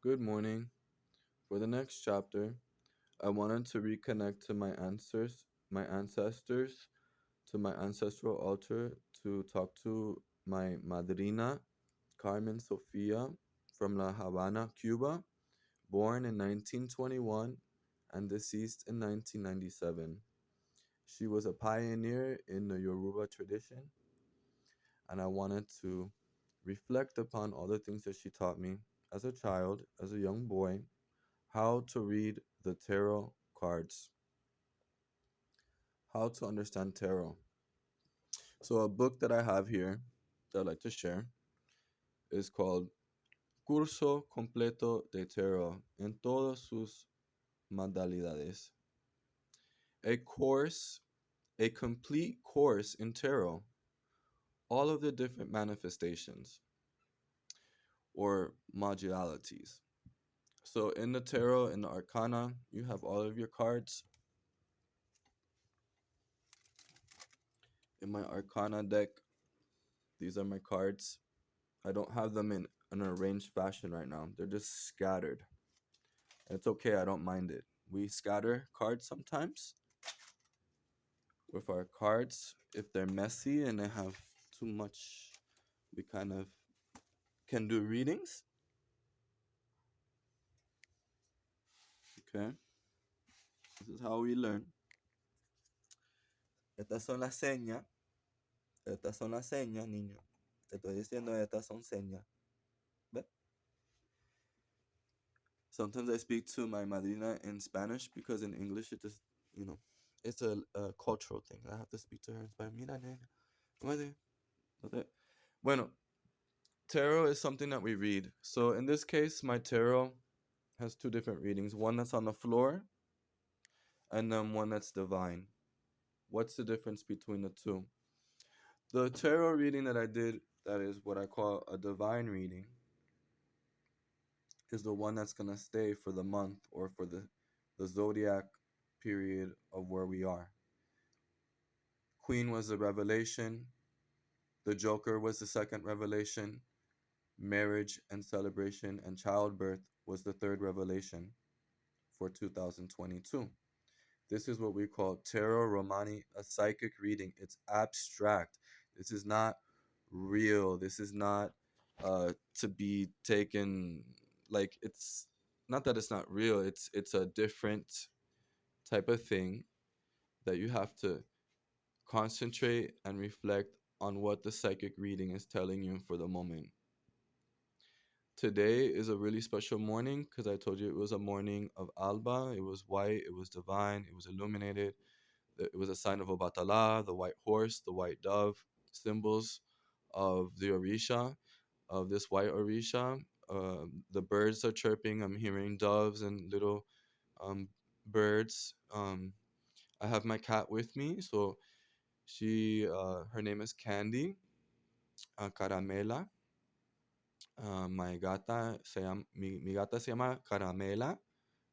Good morning. For the next chapter, I wanted to reconnect to my ancestors, to my ancestral altar to talk to my madrina, Carmen Sofia from La Habana, Cuba, born in 1921 and deceased in 1997. She was a pioneer in the Yoruba tradition, and I wanted to reflect upon all the things that she taught me as a child, as a young boy, how to read the tarot cards, how to understand tarot. So, a book that I have here that I'd like to share is called Curso Completo de Tarot en todas sus modalidades. A course, a complete course in tarot, all of the different manifestations or modalities. So, in the tarot, in the arcana, you have all of your cards. In my arcana deck, these are my cards. I don't have them in an arranged fashion right now. They're just scattered. And it's okay, I don't mind it. We scatter cards sometimes with our cards. If they're messy and they have too much, we kind of can do readings. Okay, this is how we learn. Estas son las señas. Estas son las señas, niño. Te estoy diciendo, estas son señas. ¿Ve? Sometimes I speak to my madrina in Spanish because in English it just, it's a cultural thing. I have to speak to her in Spanish. Mira, nena. ¿Cómo es? Okay. Bueno, tarot is something that we read. So in this case, my tarot has two different readings. One that's on the floor and then one that's divine. What's the difference between the two? The tarot reading that I did, that is what I call a divine reading, is the one that's going to stay for the month or for the zodiac period of where we are. Queen was the revelation. The Joker was the second revelation. Marriage and celebration and childbirth was the third revelation for 2022. This is what we call Tarot Romani, a psychic reading. It's abstract. This is not real. This is not to be taken like it's not that it's not real. It's a different type of thing that you have to concentrate and reflect on what the psychic reading is telling you for the moment. Today is a really special morning because I told you it was a morning of Alba. It was white, it was divine, it was illuminated. It was a sign of Obatala, the white horse, the white dove, symbols of the Orisha, of this white Orisha. The birds are chirping. I'm hearing doves and little um, birds. I have my cat with me, so her name is Candy, Caramela. Mi gata se llama Caramela,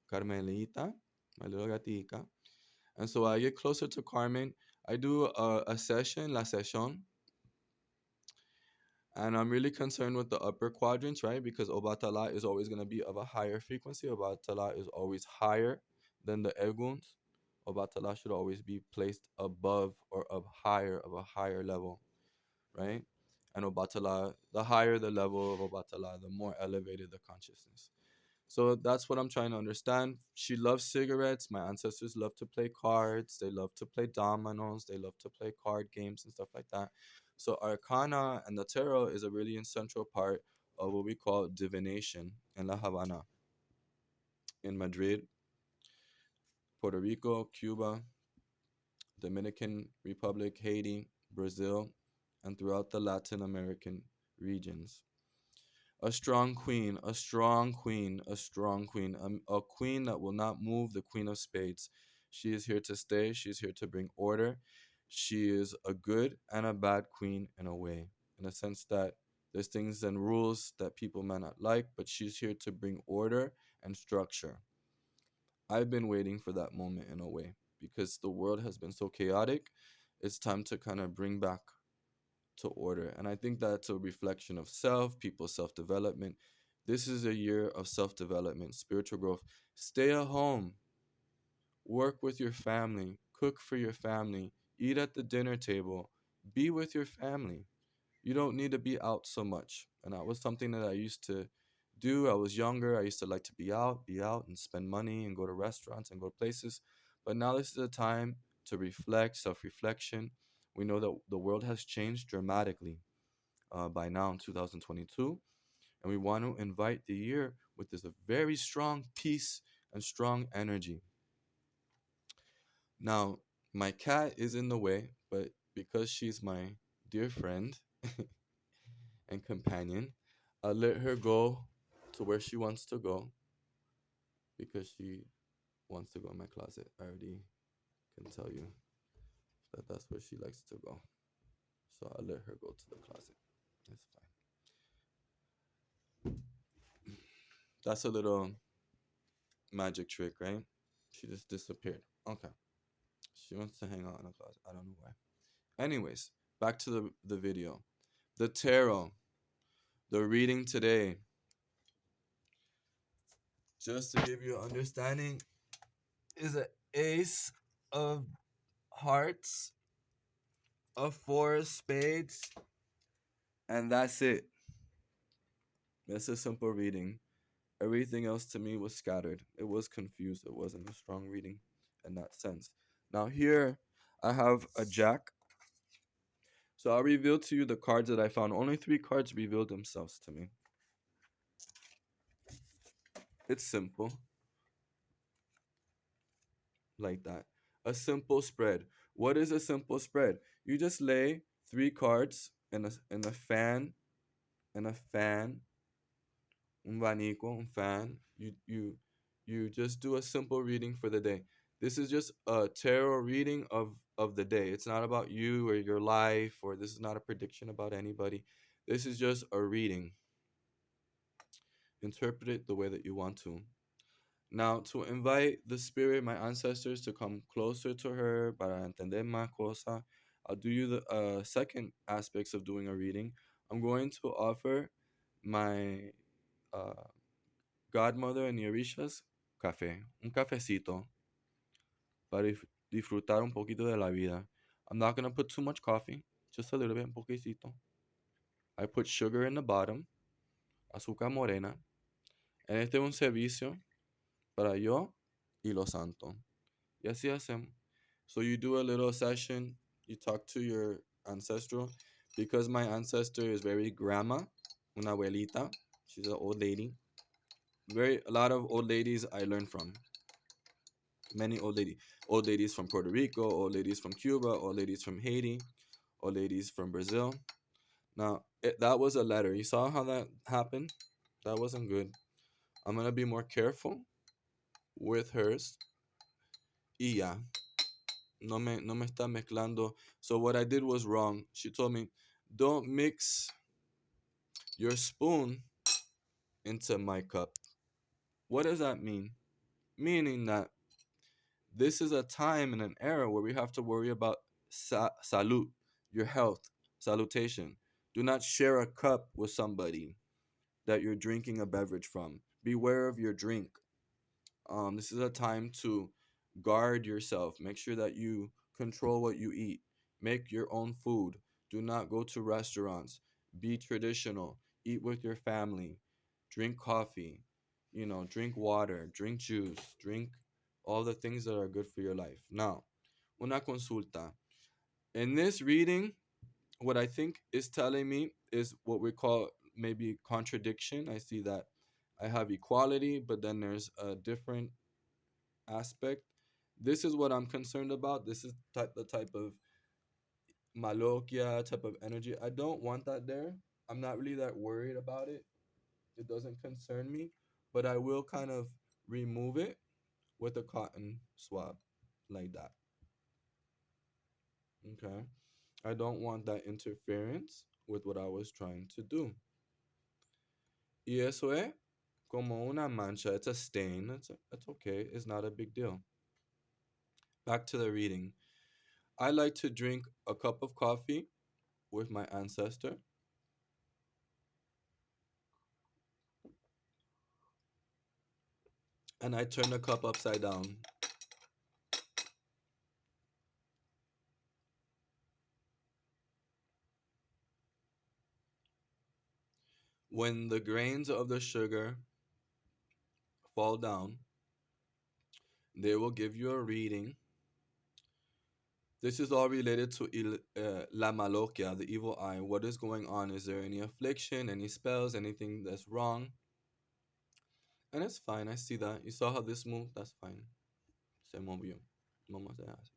Carmelita, my little gatica. And so I get closer to Carmen. I do a session, la session, and I'm really concerned with the upper quadrants, right? Because Obatala is always going to be of a higher frequency. Obatala is always higher than the Eguns. Obatala should always be placed above or of a higher level, right? And Obatala, the higher the level of Obatala, the more elevated the consciousness. So that's what I'm trying to understand. She loves cigarettes. My ancestors love to play cards. They love to play dominoes. They love to play card games and stuff like that. So Arcana and the tarot is a really essential part of what we call divination in La Habana, in Madrid, Puerto Rico, Cuba, Dominican Republic, Haiti, Brazil, and throughout the Latin American regions. A strong queen, a strong queen, a strong queen, a queen that will not move, the queen of spades. She is here to stay. She's here to bring order. She is a good and a bad queen in a way, in a sense that there's things and rules that people may not like, but she's here to bring order and structure. I've been waiting for that moment in a way because the world has been so chaotic. It's time to kind of bring back to order. And I think that's a reflection of self, people's self development. This is a year of self development, spiritual growth. Stay at home, work with your family, cook for your family, eat at the dinner table, be with your family. You don't need to be out so much. And that was something that I used to do. I was younger. I used to like to be out and spend money and go to restaurants and go to places. But now this is a time to reflect, self reflection. We know that the world has changed dramatically by now in 2022. And we want to invite the year with this a very strong peace and strong energy. Now, my cat is in the way, but because she's my dear friend and companion, I'll let her go to where she wants to go because she wants to go in my closet. I already can tell you that that's where she likes to go. So I'll let her go to the closet. It's fine. That's a little magic trick, right? She just disappeared. Okay. She wants to hang out in the closet. I don't know why. Anyways, back to the video. The tarot, the reading today, just to give you an understanding, is an ace of hearts, a four of spades, and that's it. That's a simple reading. Everything else to me was scattered. It was confused. It wasn't a strong reading in that sense. Now here I have a jack. So I'll reveal to you the cards that I found. Only three cards revealed themselves to me. It's simple, like that. A simple spread. What is a simple spread? You just lay three cards in a fan, and a fan, un abanico, un fan. You just do a simple reading for the day. This is just a tarot reading of the day. It's not about you or your life, or this is not a prediction about anybody. This is just a reading. Interpret it the way that you want to. Now, to invite the spirit, my ancestors, to come closer to her, para entender más cosa, I'll do you the second aspects of doing a reading. I'm going to offer my uh, godmother and the Orishas café, un cafecito, para disfrutar un poquito de la vida. I'm not going to put too much coffee, just a little bit, un poquito. I put sugar in the bottom, azúcar morena, and este es un servicio para yo y los santos. Y así hacemos. So you do a little session, you talk to your ancestral, because my ancestor is very grandma, una abuelita. She's an old lady. A lot of old ladies I learned from. Many old ladies from Puerto Rico, old ladies from Cuba, old ladies from Haiti, old ladies from Brazil. Now that was a letter. You saw how that happened? That wasn't good. I'm gonna be more careful with hers. Y ya. No me está mezclando. So what I did was wrong. She told me, don't mix your spoon into my cup. What does that mean? Meaning that this is a time and an era where we have to worry about salute, your health, salutation. Do not share a cup with somebody that you're drinking a beverage from. Beware of your drink. This is a time to guard yourself. Make sure that you control what you eat. Make your own food. Do not go to restaurants. Be traditional. Eat with your family. Drink coffee. Drink water. Drink juice. Drink all the things that are good for your life. Now, una consulta. In this reading, what I think is telling me is what we call maybe contradiction. I see that I have equality, but then there's a different aspect. This is what I'm concerned about. This is the type of malokia, type of energy. I don't want that there. I'm not really that worried about it. It doesn't concern me, but I will kind of remove it with a cotton swab like that. Okay. I don't want that interference with what I was trying to do. Y eso es como una mancha. It's a stain. It's okay. It's not a big deal. Back to the reading. I like to drink a cup of coffee with my ancestor. and I turn the cup upside down. When the grains of the sugar fall down, they will give you a reading. This is all related to la malokia, the evil eye. What is going on? Is there any affliction, any spells, anything that's wrong? And it's fine. I see that. You saw how this moved? That's fine. Se movió. Vamos a hacer así.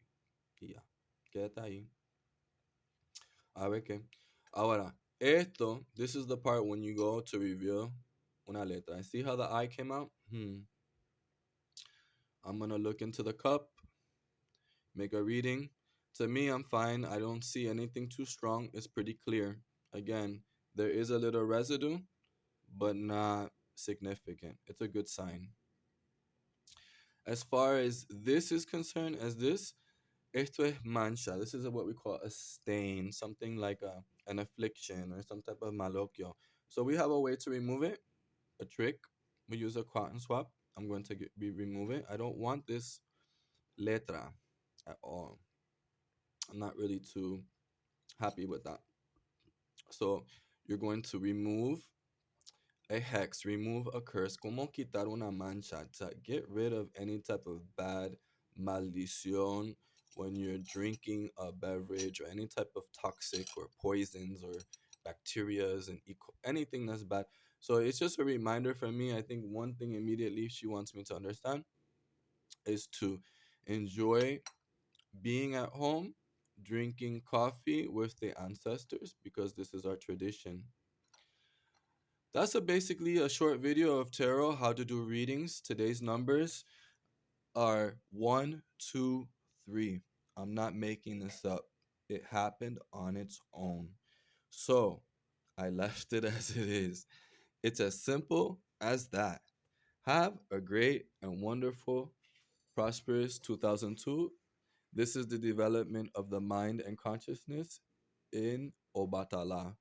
Y ya. Quédate ahí. A ver qué. Ahora, esto, this is the part when you go to reveal una letra. I see how the eye came out? I'm going to look into the cup, make a reading. To me, I'm fine. I don't see anything too strong. It's pretty clear. Again, there is a little residue, but not significant. It's a good sign. As far as this is concerned, as this, esto es mancha. This is what we call a stain, something like an affliction or some type of malocchio. So we have a way to remove it, a trick. We use a cotton swab. I'm going to remove it. I don't want this letra at all. I'm not really too happy with that. So you're going to remove a hex, remove a curse, como quitar una mancha, to get rid of any type of bad maldición when you're drinking a beverage or any type of toxic or poisons or bacterias and anything that's bad. So it's just a reminder for me. I think one thing immediately she wants me to understand is to enjoy being at home, drinking coffee with the ancestors because this is our tradition. That's basically a short video of tarot, how to do readings. Today's numbers are 1, 2, 3. I'm not making this up. It happened on its own. So I left it as it is. It's as simple as that. Have a great and wonderful, prosperous 2002. This is the development of the mind and consciousness in Obatala.